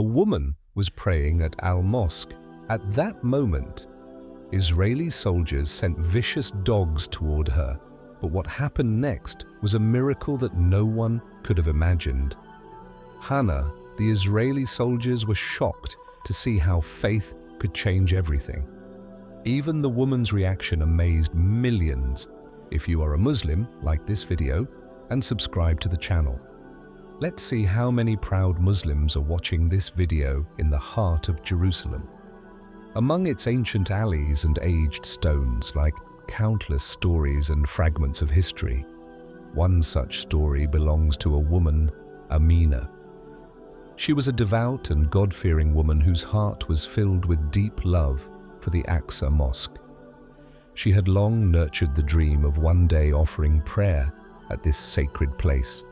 A woman was praying at Al-Mosque. At that moment, Israeli soldiers sent vicious dogs toward her. But what happened next was a miracle that no one could have imagined. Hannah, the Israeli soldiers were shocked to see how faith could change everything. Even the woman's reaction amazed millions. If you are a Muslim, like this video and subscribe to the channel. Let's see how many proud Muslims are watching this video in the heart of Jerusalem. Among its ancient alleys and aged stones, like countless stories and fragments of history, one such story belongs to a woman, Amina. She was a devout and God-fearing woman whose heart was filled with deep love for the Aqsa Mosque. She had long nurtured the dream of one day offering prayer at this sacred place.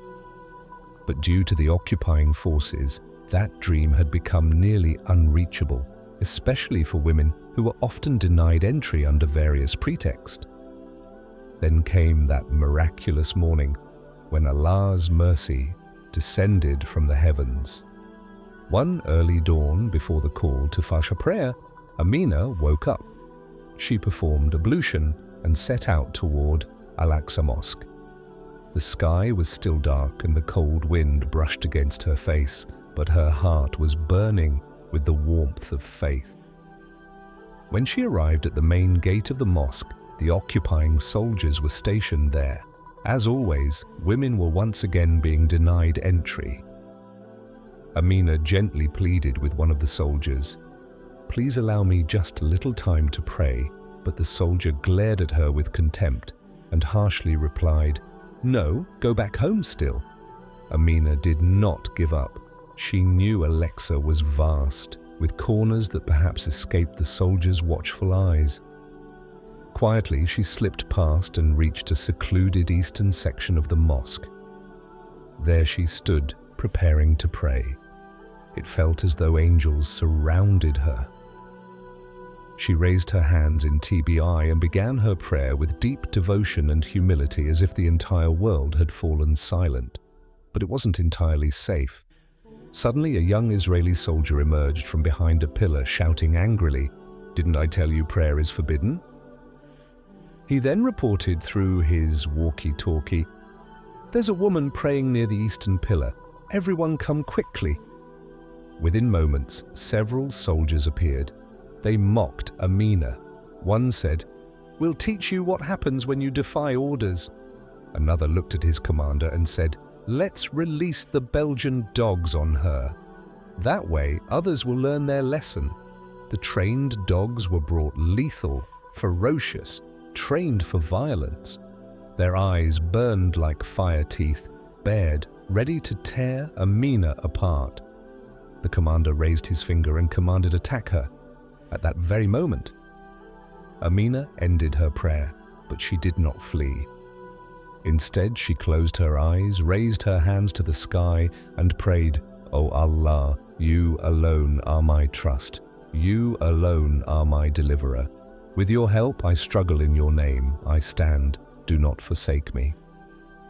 But due to the occupying forces, that dream had become nearly unreachable, especially for women who were often denied entry under various pretexts. Then came that miraculous morning when Allah's mercy descended from the heavens. One early dawn before the call to Fajr prayer, Amina woke up. She performed ablution and set out toward Al-Aqsa Mosque. The sky was still dark and the cold wind brushed against her face, but her heart was burning with the warmth of faith. When she arrived at the main gate of the mosque, the occupying soldiers were stationed there. As always, women were once again being denied entry. Amina gently pleaded with one of the soldiers, "Please allow me just a little time to pray," but the soldier glared at her with contempt and harshly replied, "No, go back home still." Amina did not give up. She knew Al-Aqsa was vast, with corners that perhaps escaped the soldiers' watchful eyes. Quietly, she slipped past and reached a secluded eastern section of the mosque. There she stood, preparing to pray. It felt as though angels surrounded her. She raised her hands in TBI and began her prayer with deep devotion and humility, as if the entire world had fallen silent. But it wasn't entirely safe. Suddenly, a young Israeli soldier emerged from behind a pillar, shouting angrily, "Didn't I tell you prayer is forbidden?" He then reported through his walkie-talkie, "There's a woman praying near the eastern pillar. Everyone come quickly." Within moments, several soldiers appeared. They mocked Amina. One said, "We'll teach you what happens when you defy orders." Another looked at his commander and said, "Let's release the Belgian dogs on her. That way, others will learn their lesson." The trained dogs were brought lethal, ferocious, trained for violence. Their eyes burned like fire teeth, bared, ready to tear Amina apart. The commander raised his finger and commanded, "Attack her." At that very moment, Amina ended her prayer, but she did not flee. Instead, she closed her eyes, raised her hands to the sky, and prayed, "O Allah, you alone are my trust. You alone are my deliverer. With your help, I struggle in your name. I stand. Do not forsake me."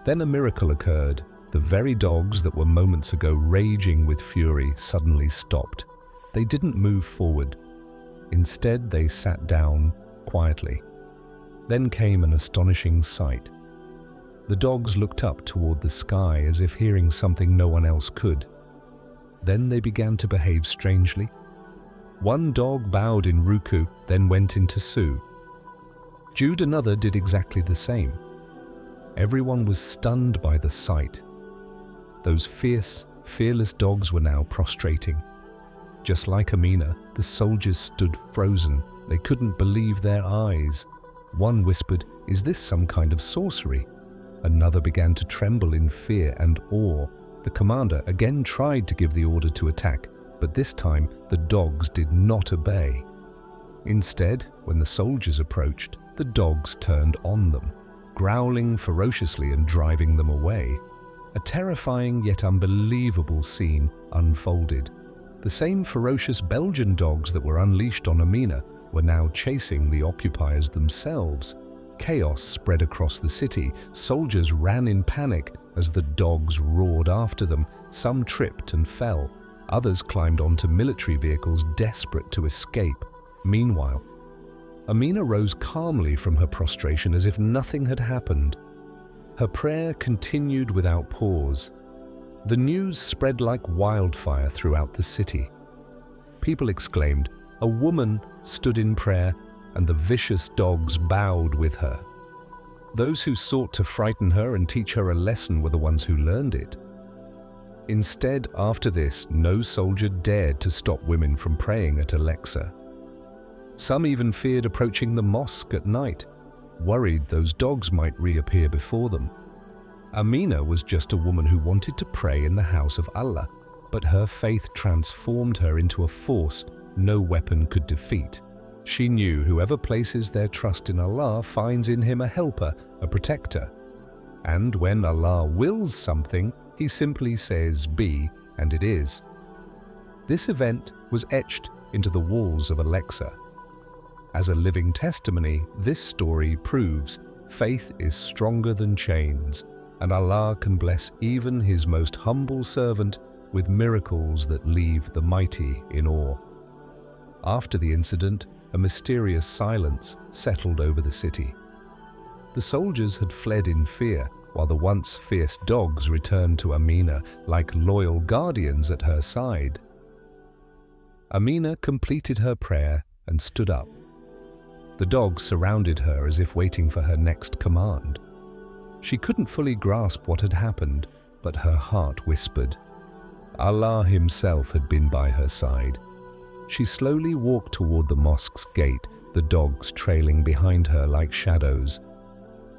Then a miracle occurred. The very dogs that were moments ago raging with fury suddenly stopped. They didn't move forward. Instead, they sat down quietly. Then came an astonishing sight. The dogs looked up toward the sky as if hearing something no one else could. Then they began to behave strangely. One dog bowed in ruku, then went into su. Jude, another, did exactly the same. Everyone was stunned by the sight. Those fierce, fearless dogs were now prostrating. Just like Amina, the soldiers stood frozen. They couldn't believe their eyes. One whispered, "Is this some kind of sorcery?" Another began to tremble in fear and awe. The commander again tried to give the order to attack, but this time the dogs did not obey. Instead, when the soldiers approached, the dogs turned on them, growling ferociously and driving them away. A terrifying yet unbelievable scene unfolded. The same ferocious Belgian dogs that were unleashed on Amina were now chasing the occupiers themselves. Chaos spread across the city. Soldiers ran in panic as the dogs roared after them. Some tripped and fell. Others climbed onto military vehicles desperate to escape. Meanwhile, Amina rose calmly from her prostration as if nothing had happened. Her prayer continued without pause. The news spread like wildfire throughout the city. People exclaimed, "A woman stood in prayer, and the vicious dogs bowed with her." Those who sought to frighten her and teach her a lesson were the ones who learned it. Instead, after this, no soldier dared to stop women from praying at Alexa. Some even feared approaching the mosque at night, worried those dogs might reappear before them. Amina was just a woman who wanted to pray in the house of Allah, but her faith transformed her into a force no weapon could defeat. She knew whoever places their trust in Allah finds in Him a helper, a protector. And when Allah wills something, He simply says, "Be," and it is. This event was etched into the walls of Alexa. As a living testimony, this story proves faith is stronger than chains, and Allah can bless even His most humble servant with miracles that leave the mighty in awe. After the incident, a mysterious silence settled over the city. The soldiers had fled in fear, while the once fierce dogs returned to Amina like loyal guardians at her side. Amina completed her prayer and stood up. The dogs surrounded her as if waiting for her next command. She couldn't fully grasp what had happened, but her heart whispered. Allah Himself had been by her side. She slowly walked toward the mosque's gate, the dogs trailing behind her like shadows.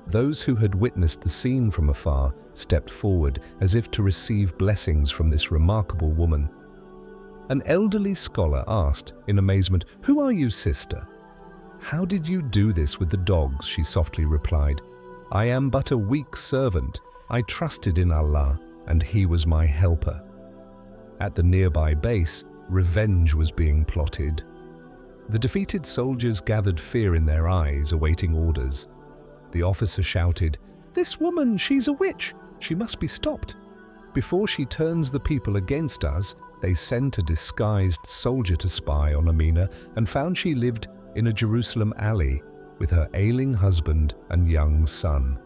Those who had witnessed the scene from afar stepped forward as if to receive blessings from this remarkable woman. An elderly scholar asked in amazement, "Who are you, sister?" "How did you do this with the dogs?" she softly replied. "I am but a weak servant. I trusted in Allah, and He was my helper." At the nearby base, revenge was being plotted. The defeated soldiers gathered fear in their eyes, awaiting orders. The officer shouted, "This woman, she's a witch! She must be stopped. Before she turns the people against us," they sent a disguised soldier to spy on Amina and found she lived in a Jerusalem alley with her ailing husband and young son.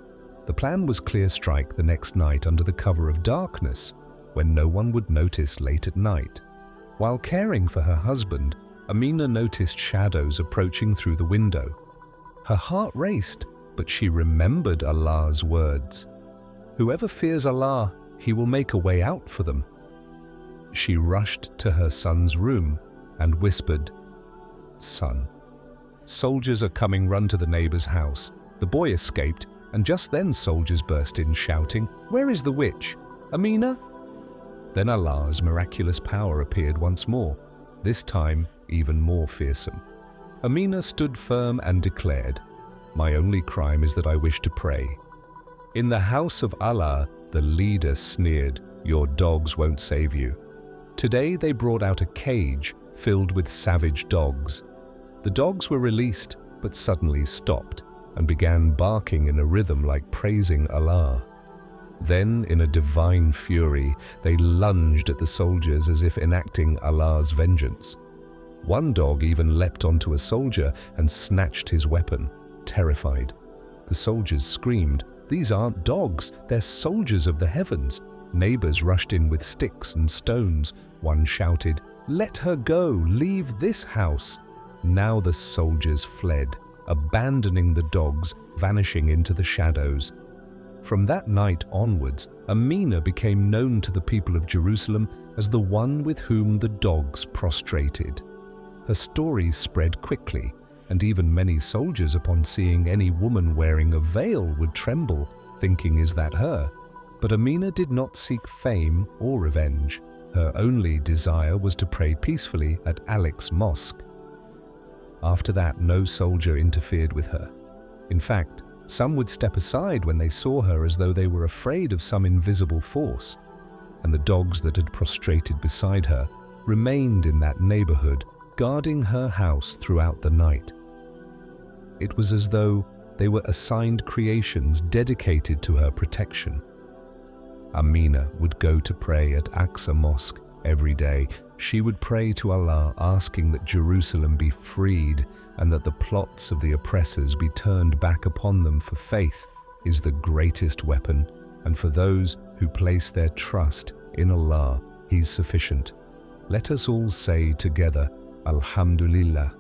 The plan was clear strike the next night under the cover of darkness, when no one would notice late at night. While caring for her husband, Amina noticed shadows approaching through the window. Her heart raced, but she remembered Allah's words. "Whoever fears Allah, He will make a way out for them." She rushed to her son's room and whispered, "Son, soldiers are coming, run to the neighbor's house." The boy escaped, and just then soldiers burst in shouting, "Where is the witch? Amina?" Then Allah's miraculous power appeared once more, this time even more fearsome. Amina stood firm and declared, "My only crime is that I wish to pray." In the house of Allah, the leader sneered, "Your dogs won't save you." Today they brought out a cage filled with savage dogs. The dogs were released, but suddenly stopped and began barking in a rhythm like praising Allah. Then, in a divine fury, they lunged at the soldiers as if enacting Allah's vengeance. One dog even leapt onto a soldier and snatched his weapon, terrified. The soldiers screamed, "These aren't dogs, they're soldiers of the heavens." Neighbors rushed in with sticks and stones. One shouted, "Let her go, leave this house." Now the soldiers fled, abandoning the dogs, vanishing into the shadows. From that night onwards, Amina became known to the people of Jerusalem as the one with whom the dogs prostrated. Her story spread quickly, and even many soldiers, upon seeing any woman wearing a veil, would tremble, thinking, "Is that her?" But Amina did not seek fame or revenge. Her only desire was to pray peacefully at Alec's mosque. After that, no soldier interfered with her. In fact, some would step aside when they saw her as though they were afraid of some invisible force, and the dogs that had prostrated beside her remained in that neighborhood, guarding her house throughout the night. It was as though they were assigned creations dedicated to her protection. Amina would go to pray at Aqsa Mosque Every day, she would pray to Allah, asking that Jerusalem be freed and that the plots of the oppressors be turned back upon them, for faith is the greatest weapon, and for those who place their trust in Allah, He's sufficient. Let us all say together, Alhamdulillah.